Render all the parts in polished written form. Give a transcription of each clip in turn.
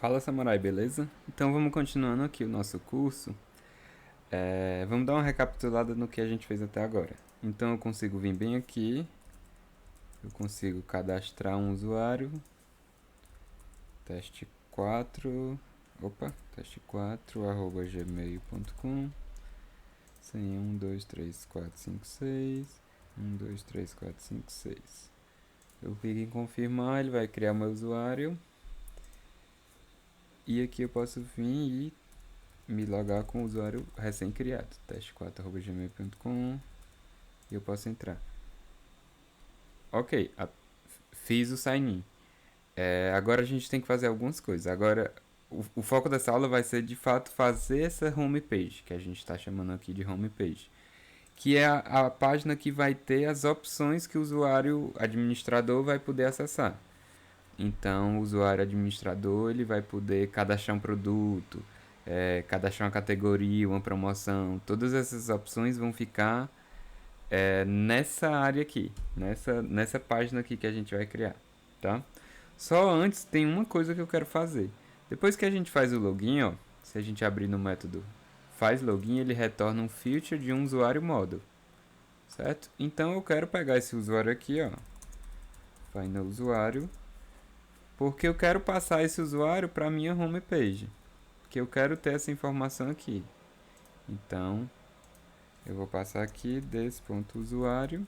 Fala, Samurai, beleza? Então vamos continuando aqui o nosso curso. Vamos dar uma recapitulada no que a gente fez até agora. Então eu consigo vir bem aqui, eu consigo cadastrar um usuário, teste 4, teste4 arroba gmail.com, senha 1, 2, 3, 4, 5, 6, 1, 2, 3, 4, 5, 6. Eu clico em confirmar, ele vai criar meu usuário. E aqui eu posso vir e me logar com o usuário recém-criado, teste4@gmail.com, e eu posso entrar. Ok, fiz o sign-in. Agora a gente tem que fazer algumas coisas. Agora, o foco dessa aula vai ser de fato fazer essa homepage, que a gente está chamando aqui de homepage, que é a página que vai ter as opções que o usuário administrador vai poder acessar. Então, o usuário administrador ele vai poder cadastrar um produto, cadastrar uma categoria, uma promoção. Todas essas opções vão ficar nessa área aqui, nessa página aqui que a gente vai criar, tá? Só antes tem uma coisa que eu quero fazer. Depois que a gente faz o login, ó, se a gente abrir no método faz login, ele retorna um filter de um usuário model, certo? Então eu quero pegar esse usuário aqui, ó, vai no usuário, porque eu quero passar esse usuário para minha homepage, que eu quero ter essa informação aqui. Então eu vou passar aqui desse.usuário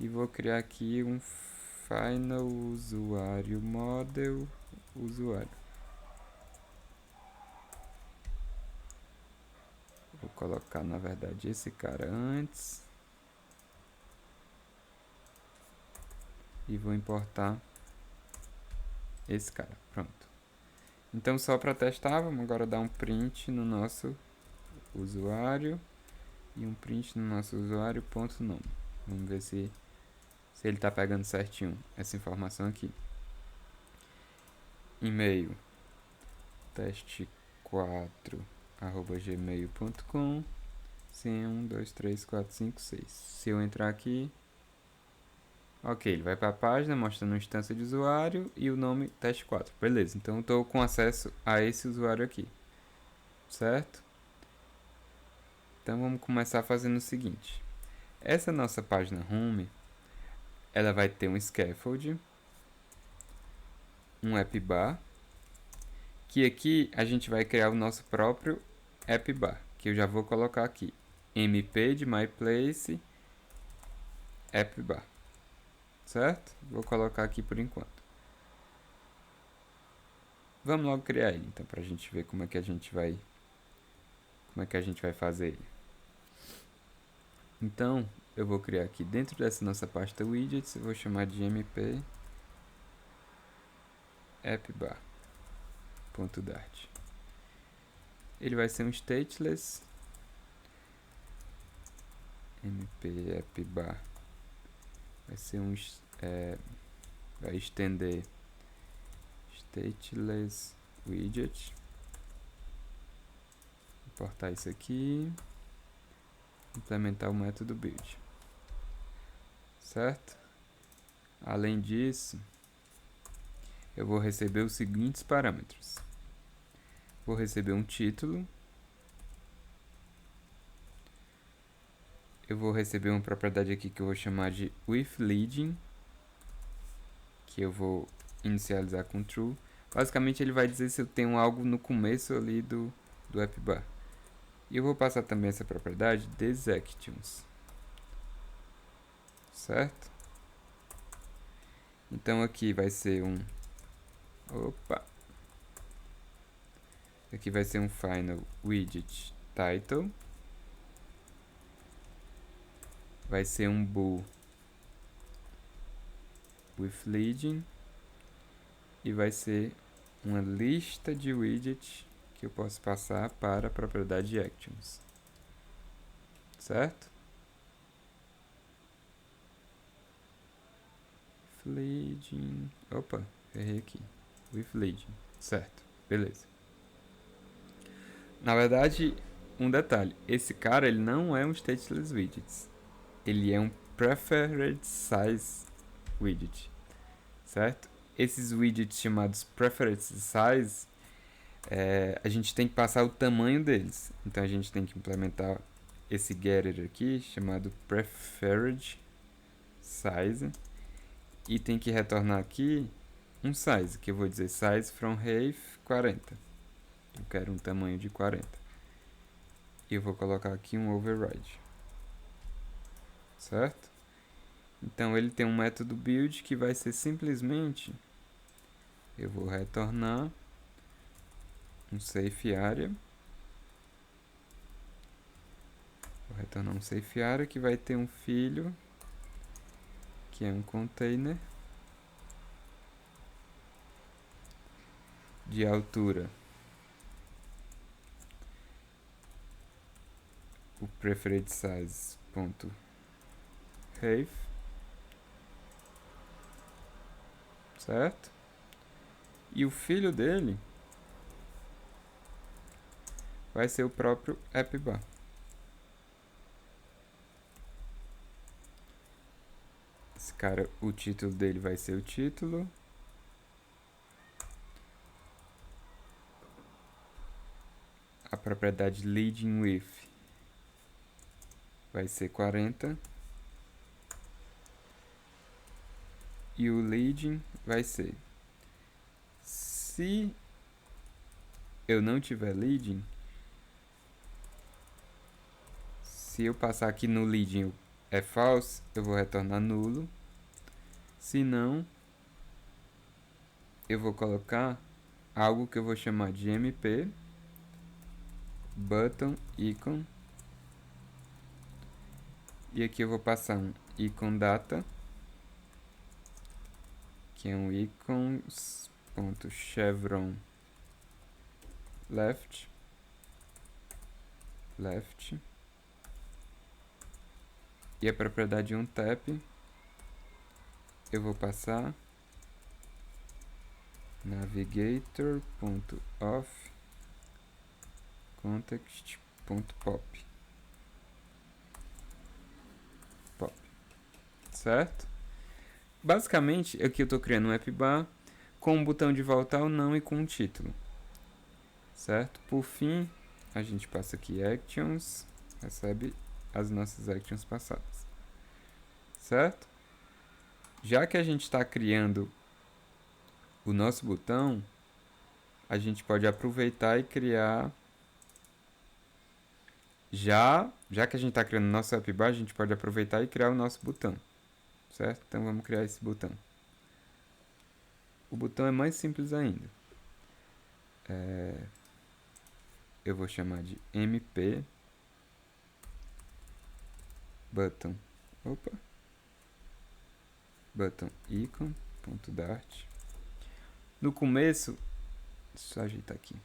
e vou criar aqui um final usuário model usuário. Vou colocar na verdade esse cara antes e vou importar esse cara. Pronto. Então só para testar, vamos agora dar um print no nosso usuário e um print no nosso usuário.nome. Vamos ver se ele está pegando certinho essa informação aqui. E-mail teste4 arroba gmail.com, senha 1, 2, 3, 4, 5, 6. Se eu entrar aqui, ok, ele vai para a página mostrando a instância de usuário e o nome teste4. Beleza, então eu estou com acesso a esse usuário aqui, certo? Então vamos começar fazendo o seguinte. Essa nossa página home, ela vai ter um scaffold, um app bar, que aqui a gente vai criar o nosso próprio app bar, que eu já vou colocar aqui, mp de myplace app bar, certo? Vou colocar aqui por enquanto. Vamos logo criar ele, então, para a gente ver como é que a gente vai fazer ele. Então, eu vou criar aqui dentro dessa nossa pasta widgets, eu vou chamar de mp appbar.dart. Ele vai ser um stateless mp appbar, vai ser vai estender stateless widget, importar isso aqui, implementar o método build, certo? Além disso, eu vou receber os seguintes parâmetros. Vou receber um título, eu vou receber uma propriedade aqui que eu vou chamar de withLeading, que eu vou inicializar com true. Basicamente ele vai dizer se eu tenho algo no começo ali do appbar. E eu vou passar também essa propriedade desActions, certo? Então aqui vai ser aqui vai ser um final widget title, vai ser um bool with leading e vai ser uma lista de widgets que eu posso passar para a propriedade actions, certo? Leading, errei aqui, with leading, certo, beleza. Na verdade, um detalhe, esse cara ele não é um stateless widget, ele é um preferred size widget, certo? esses widgets chamados preference size, a gente tem que passar o tamanho deles. Então a gente tem que implementar esse getter aqui, chamado preferred size, e tem que retornar aqui um size, que eu vou dizer size from height 40. Eu quero um tamanho de 40. E eu vou colocar aqui um override. Certo? Então ele tem um método build que vai ser simplesmente, eu vou retornar um safe area. Vou retornar um safe area que vai ter um filho, que é um container de altura, o preferred size ponto height, certo? E o filho dele vai ser o próprio appbar. Esse cara, o título dele vai ser o título. A propriedade leading with vai ser 40. E o leading vai ser, se eu não tiver leading, se eu passar aqui no leading é false, eu vou retornar nulo. Se não, eu vou colocar algo que eu vou chamar de mp button icon, e aqui eu vou passar um icon data, que é um icons.chevron left, e a propriedade onTap eu vou passar navigator.off context.pop, certo? Basicamente, aqui eu estou criando um appbar com um botão de voltar ou não e com um título, certo? Por fim, a gente passa aqui actions, recebe as nossas actions passadas, certo? Já que a gente está criando o nosso botão, a gente pode aproveitar e criar... Já que a gente está criando o nosso appbar, a gente pode aproveitar e criar o nosso botão, certo? Então vamos criar esse botão. O botão é mais simples ainda. Eu vou chamar de mp button button icon.dart. No começo, deixa eu ajeitar aqui.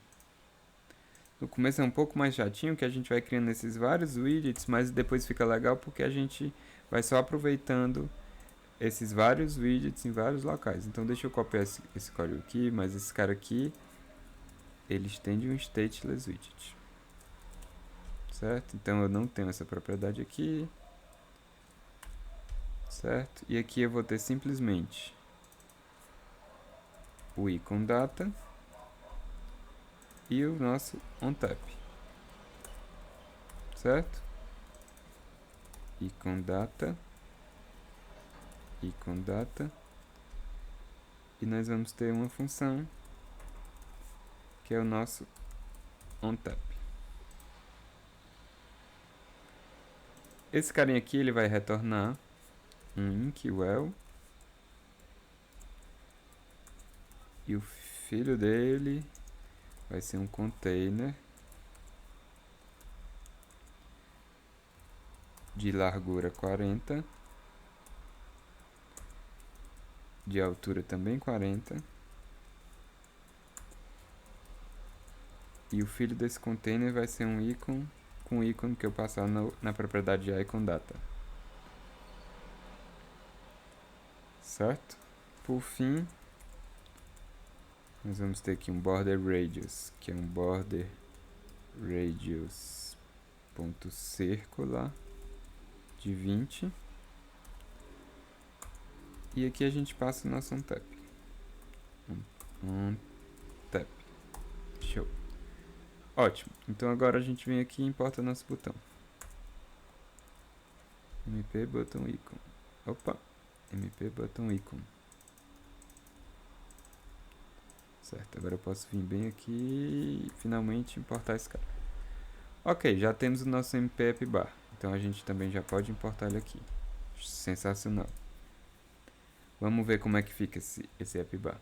No começo é um pouco mais chatinho, que a gente vai criando esses vários widgets, mas depois fica legal porque a gente vai só aproveitando esses vários widgets em vários locais. Então deixa eu copiar esse código aqui, mas esse cara aqui, ele estende um stateless widget, certo? Então eu não tenho essa propriedade aqui, certo? E aqui eu vou ter simplesmente o icon data e o nosso onTap, certo? Icon data, e nós vamos ter uma função que é o nosso onTap. Esse carinha aqui ele vai retornar um inkwell, e o filho dele vai ser um container de largura 40, de altura também 40, e o filho desse container vai ser um ícone com o ícone que eu passar na propriedade de icon data, certo? Por fim, nós vamos ter aqui um border radius, que é um border radius ponto circular de 20, e aqui a gente passa o nosso onTap, On tap. Show. Ótimo. Então agora a gente vem aqui e importa nosso botão. MP button icon. Opa. MP button icon. Certo, agora eu posso vir bem aqui e finalmente importar esse cara. Ok, já temos o nosso MP App Bar. Então a gente também já pode importar ele aqui. Sensacional. Vamos ver como é que fica esse App Bar.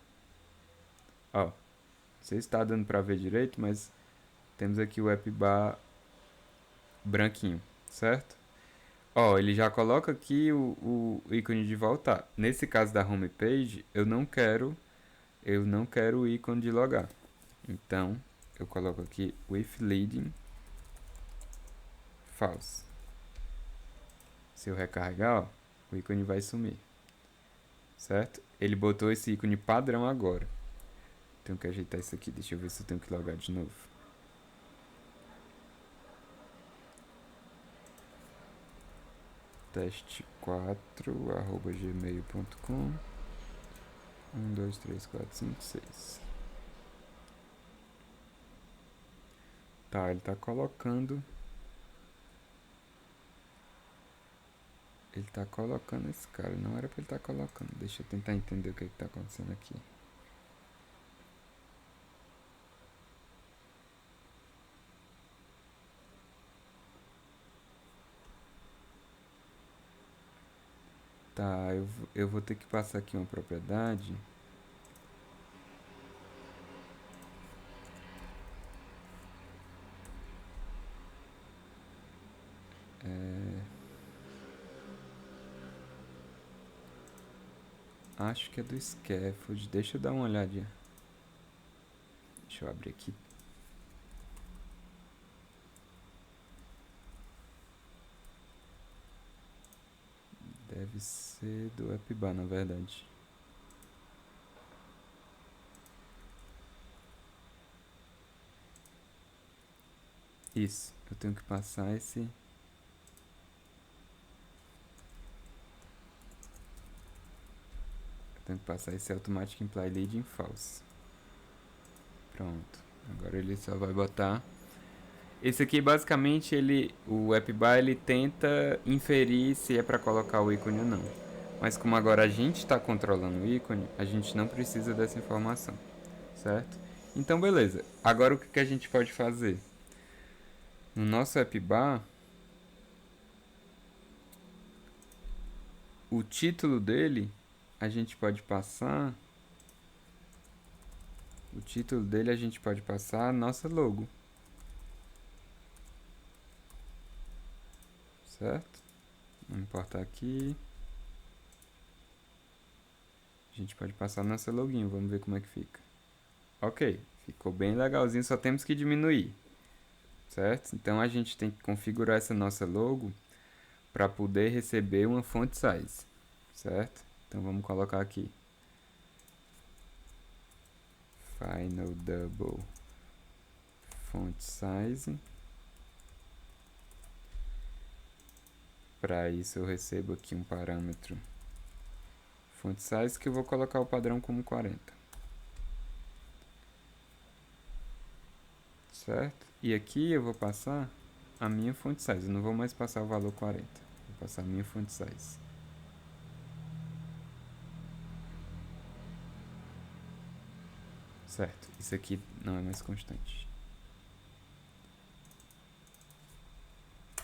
Ó, não sei se está dando para ver direito, mas temos aqui o App Bar branquinho, certo? Ó, ele já coloca aqui o ícone de voltar. Nesse caso da homepage, eu não quero o ícone de logar. Então, eu coloco aqui with leading false. Se eu recarregar, ó, o ícone vai sumir. Certo? Ele botou esse ícone padrão agora. Tenho que ajeitar isso aqui. Deixa eu ver se eu tenho que logar de novo. teste4@gmail.com 1, 2, 3, 4, 5, 6. Tá, ele tá colocando. Ele tá colocando esse cara. Não era pra ele estar colocando. Deixa eu tentar entender o que tá acontecendo aqui. Tá, eu vou ter que passar aqui uma propriedade. Acho que é do scaffold. Deixa eu dar uma olhadinha. Deixa eu abrir aqui. Deve ser do AppBar, na verdade. Isso, eu tenho que passar esse... Eu tenho que passar esse automatic imply leading false. Pronto. Agora ele só vai botar... Esse aqui, basicamente, o AppBar, ele tenta inferir se é para colocar o ícone ou não. Mas como agora a gente está controlando o ícone, a gente não precisa dessa informação, certo? Então, beleza. Agora o que a gente pode fazer? No nosso AppBar, o título dele, a gente pode passar... O título dele a gente pode passar a nossa logo. Certo? Vamos importar aqui. A gente pode passar a nossa login, vamos ver como é que fica. Ok, ficou bem legalzinho, só temos que diminuir. Certo? Então a gente tem que configurar essa nossa logo para poder receber uma font size. Certo? Então vamos colocar aqui. Final double font size. Para isso eu recebo aqui um parâmetro font size que eu vou colocar o padrão como 40. Certo? E aqui eu vou passar a minha font size. Eu não vou mais passar o valor 40. Vou passar a minha font size. Certo. Isso aqui não é mais constante.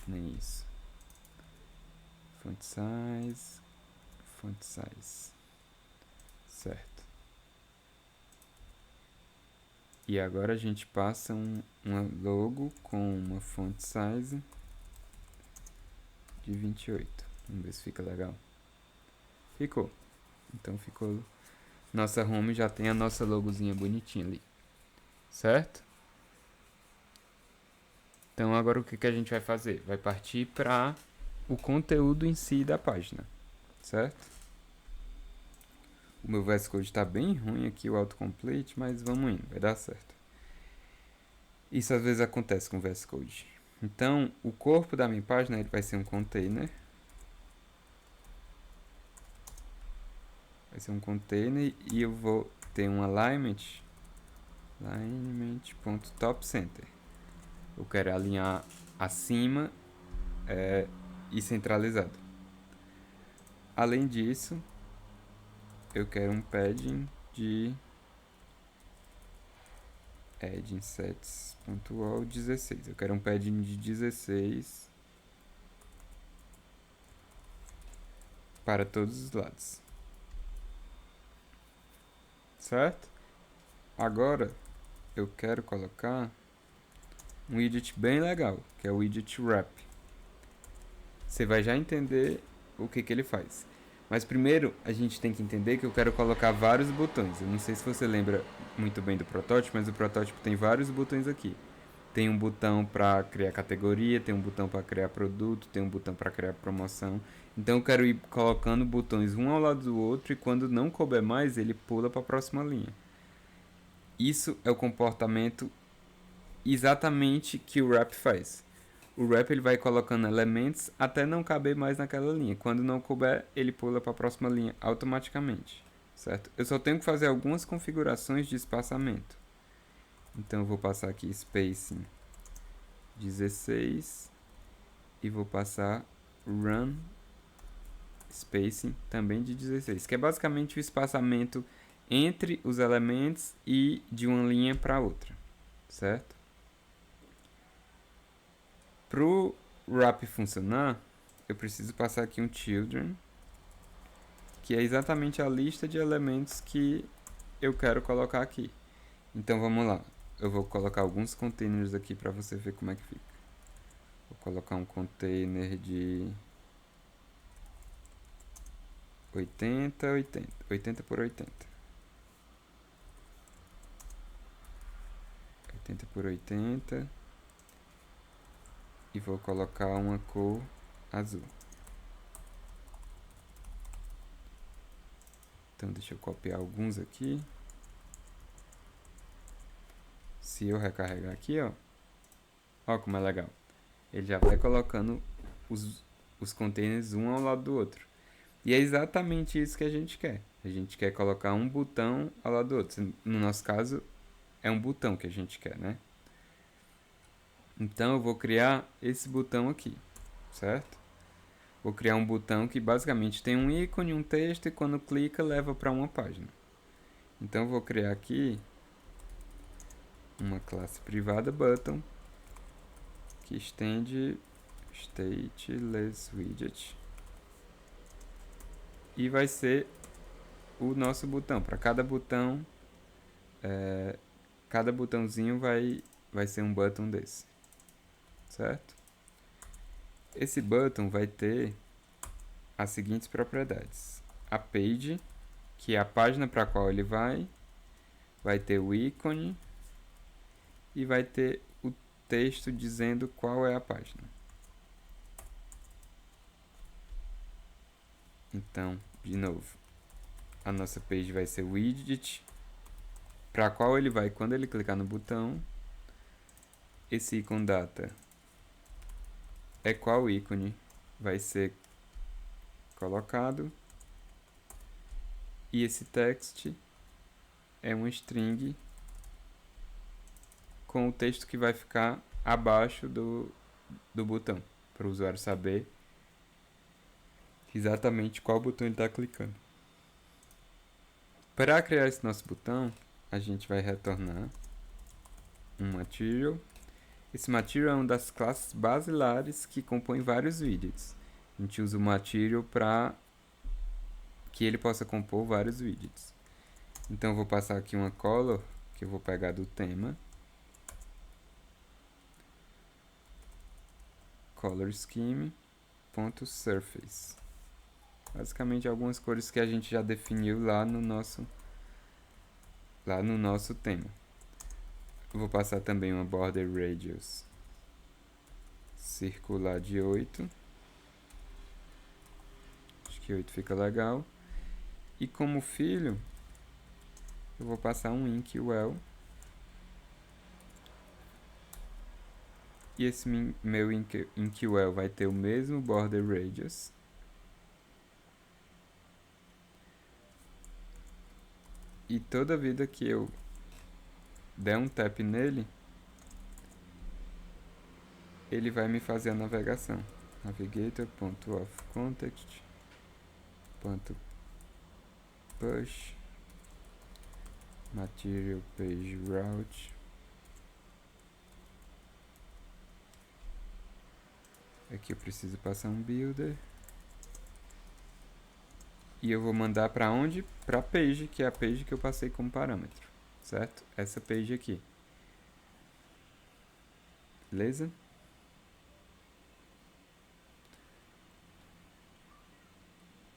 Nem isso. Font size. Font size. Certo. E agora a gente passa uma logo com uma font size de 28. Vamos ver se fica legal. Ficou. Então ficou. Nossa home já tem a nossa logozinha bonitinha ali. Certo? Então agora o que a gente vai fazer? Vai partir para o conteúdo em si da página. Certo? O meu VS Code está bem ruim aqui, o autocomplete, mas vamos indo, vai dar certo. Isso às vezes acontece com o VS Code. Então, o corpo da minha página ele vai ser um container. Vai ser um container e eu vou ter um alignment.topcenter. Eu quero alinhar acima e centralizado. Além disso, eu quero um padding de add-insets.all 16. Eu quero um padding de 16 para todos os lados. Certo? Agora eu quero colocar um widget bem legal, que é o widget wrap. Você vai já entender o que ele faz. Mas primeiro a gente tem que entender que eu quero colocar vários botões. Eu não sei se você lembra muito bem do protótipo, mas o protótipo tem vários botões aqui. Tem um botão para criar categoria, tem um botão para criar produto, tem um botão para criar promoção. Então eu quero ir colocando botões um ao lado do outro e quando não couber mais, ele pula para a próxima linha. Isso é o comportamento exatamente que o wrap faz. O wrap ele vai colocando elementos até não caber mais naquela linha. Quando não couber, ele pula para a próxima linha automaticamente, certo? Eu só tenho que fazer algumas configurações de espaçamento. Então eu vou passar aqui spacing 16 e vou passar run spacing também de 16, que é basicamente o espaçamento entre os elementos e de uma linha para outra, certo? Para o wrap funcionar, eu preciso passar aqui um children, que é exatamente a lista de elementos que eu quero colocar aqui. Então vamos lá, eu vou colocar alguns containers aqui para você ver como é que fica. Vou colocar um container de 80 por 80. 80 por 80. E vou colocar uma cor azul. Então deixa eu copiar alguns aqui. Se eu recarregar aqui, ó como é legal. Ele já vai colocando os containers um ao lado do outro. E é exatamente isso que a gente quer. A gente quer colocar um botão ao lado do outro. No nosso caso, é um botão que a gente quer, né? Então eu vou criar esse botão aqui, certo? Vou criar um botão que basicamente tem um ícone, um texto e quando clica leva para uma página. Então eu vou criar aqui uma classe privada button que estende statelessWidget e vai ser o nosso botão. Para cada botão, cada botãozinho vai ser um button desse, certo? Esse button vai ter as seguintes propriedades: a page, que é a página para a qual ele vai ter o ícone e vai ter o texto dizendo qual é a página. Então, de novo, a nossa page vai ser o widget para qual ele vai quando ele clicar no botão. Esse ícone data é qual ícone vai ser colocado. E esse text é um string com o texto que vai ficar abaixo do botão, para o usuário saber exatamente qual botão ele está clicando. Para criar esse nosso botão, a gente vai retornar um material. Esse material é uma das classes basilares que compõem vários widgets. A gente usa o material para que ele possa compor vários widgets. Então eu vou passar aqui uma color que eu vou pegar do tema. Color scheme.surface. Basicamente algumas cores que a gente já definiu lá no nosso tema. Eu vou passar também uma border radius circular de 8. Acho que 8 fica legal. E como filho, eu vou passar um inkwell. E esse meu inkwell vai ter o mesmo border radius. E toda vida que eu der um tap nele, ele vai me fazer a navegação. Navigator.offContext.push material page route. Aqui eu preciso passar um builder. E eu vou mandar para onde? Para a page, que é a page que eu passei como parâmetro, certo? Essa page aqui. Beleza?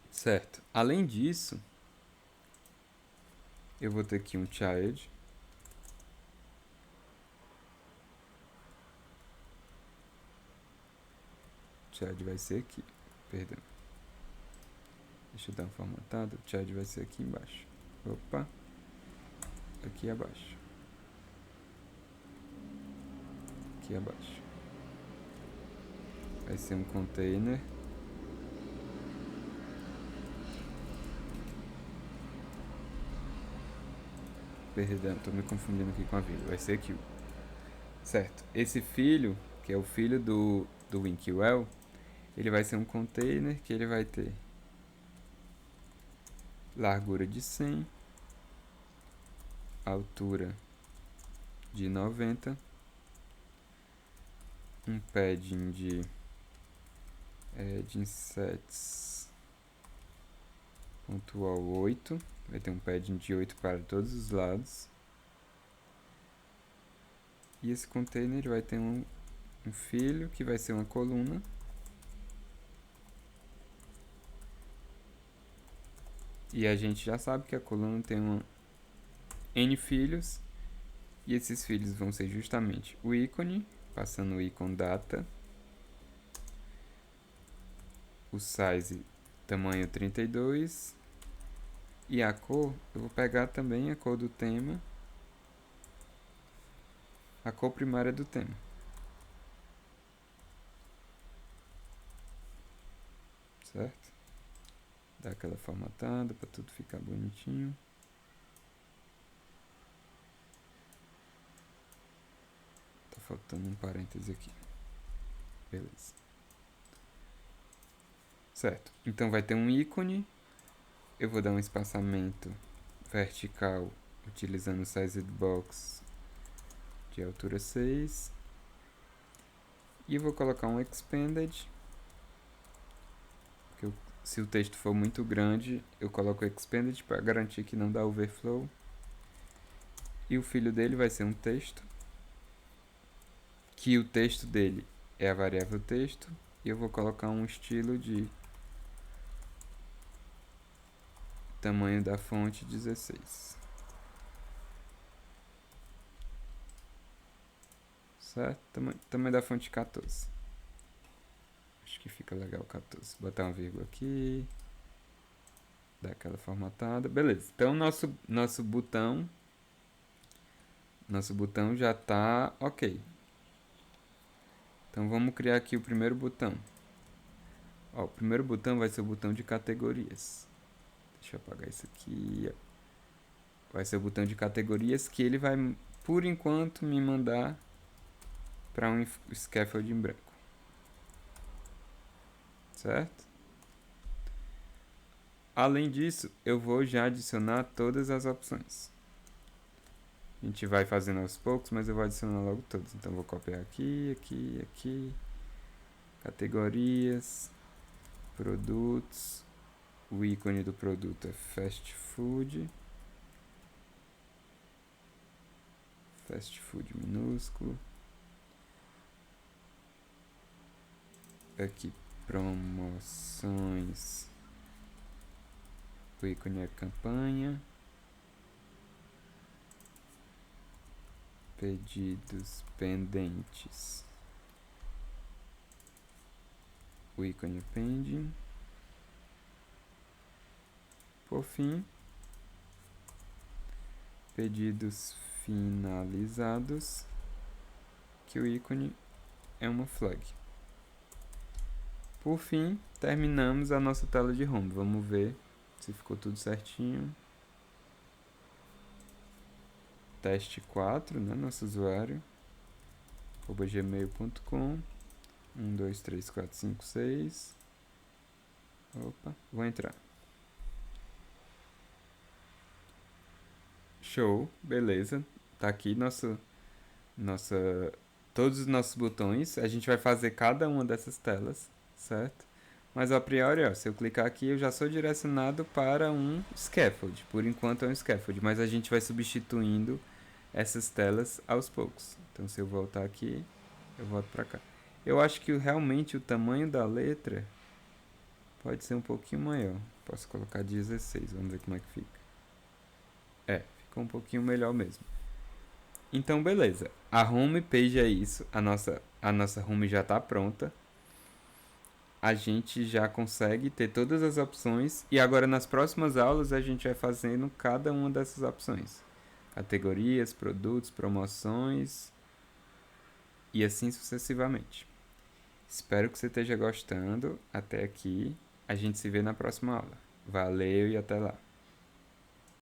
Certo. Além disso, eu vou ter aqui um child. O child vai ser aqui. Perdão. Deixa eu dar uma formatada. O child vai ser aqui embaixo. Opa. Aqui abaixo. Aqui abaixo. Vai ser um container. Perdão, tô me confundindo aqui com a vírgula. Vai ser aqui. Certo. Esse filho, que é o filho do Winkwell, ele vai ser um container que ele vai ter largura de 100, altura de 90, um padding de insets pontual 8, vai ter um padding de 8 para todos os lados. E esse container vai ter um filho que vai ser uma coluna. E a gente já sabe que a coluna tem N filhos. E esses filhos vão ser justamente o ícone, passando o ícone data. O size tamanho 32. E a cor, eu vou pegar também a cor do tema. A cor primária do tema. Certo? Dá aquela formatada para tudo ficar bonitinho. Tá faltando um parêntese aqui. Beleza. Certo. Então vai ter um ícone. Eu vou dar um espaçamento vertical utilizando o Sized Box de altura 6. E vou colocar um Expanded. Porque se o texto for muito grande, eu coloco o Expanded para garantir que não dá overflow. E o filho dele vai ser um texto. Que o texto dele é a variável texto. E eu vou colocar um estilo de tamanho da fonte 16. Certo? Tamanho da fonte 14. Acho que fica legal 14. Botar uma vírgula aqui. Dar aquela formatada. Beleza. Então nosso botão já está ok. Então vamos criar aqui o primeiro botão. Ó, o primeiro botão vai ser o botão de categorias. Deixa eu apagar isso aqui. Vai ser o botão de categorias que ele vai, por enquanto, me mandar para um scaffold em branco. Certo? Além disso, eu vou já adicionar todas as opções. A gente vai fazendo aos poucos, mas eu vou adicionar logo todos. Então, vou copiar aqui, aqui, aqui. Categorias. Produtos. O ícone do produto é Fast Food. Fast Food minúsculo. Aqui, promoções. O ícone é campanha. Pedidos pendentes. O ícone é pending. Por fim, pedidos finalizados, que o ícone é uma flag. Por fim, terminamos a nossa tela de home. Vamos ver se ficou tudo certinho. teste4, né, nosso usuário, @gmail.com, 1, 2, 3, 4, 5, 6. Opa, vou entrar. Show, beleza. Tá aqui nossa, todos os nossos botões. A gente vai fazer cada uma dessas telas, certo? Mas a priori, ó, se eu clicar aqui, eu já sou direcionado para um scaffold. Por enquanto é um scaffold, mas a gente vai substituindo essas telas aos poucos. Então, se eu voltar aqui, eu volto para cá. Eu acho que realmente o tamanho da letra pode ser um pouquinho maior. Posso colocar 16, vamos ver como é que fica. É, ficou um pouquinho melhor mesmo. Então, beleza. A home page é isso. A nossa home já está pronta. A gente já consegue ter todas as opções. E agora, nas próximas aulas, a gente vai fazendo cada uma dessas opções: categorias, produtos, promoções e assim sucessivamente. Espero que você esteja gostando até aqui. A gente se vê na próxima aula. Valeu e até lá!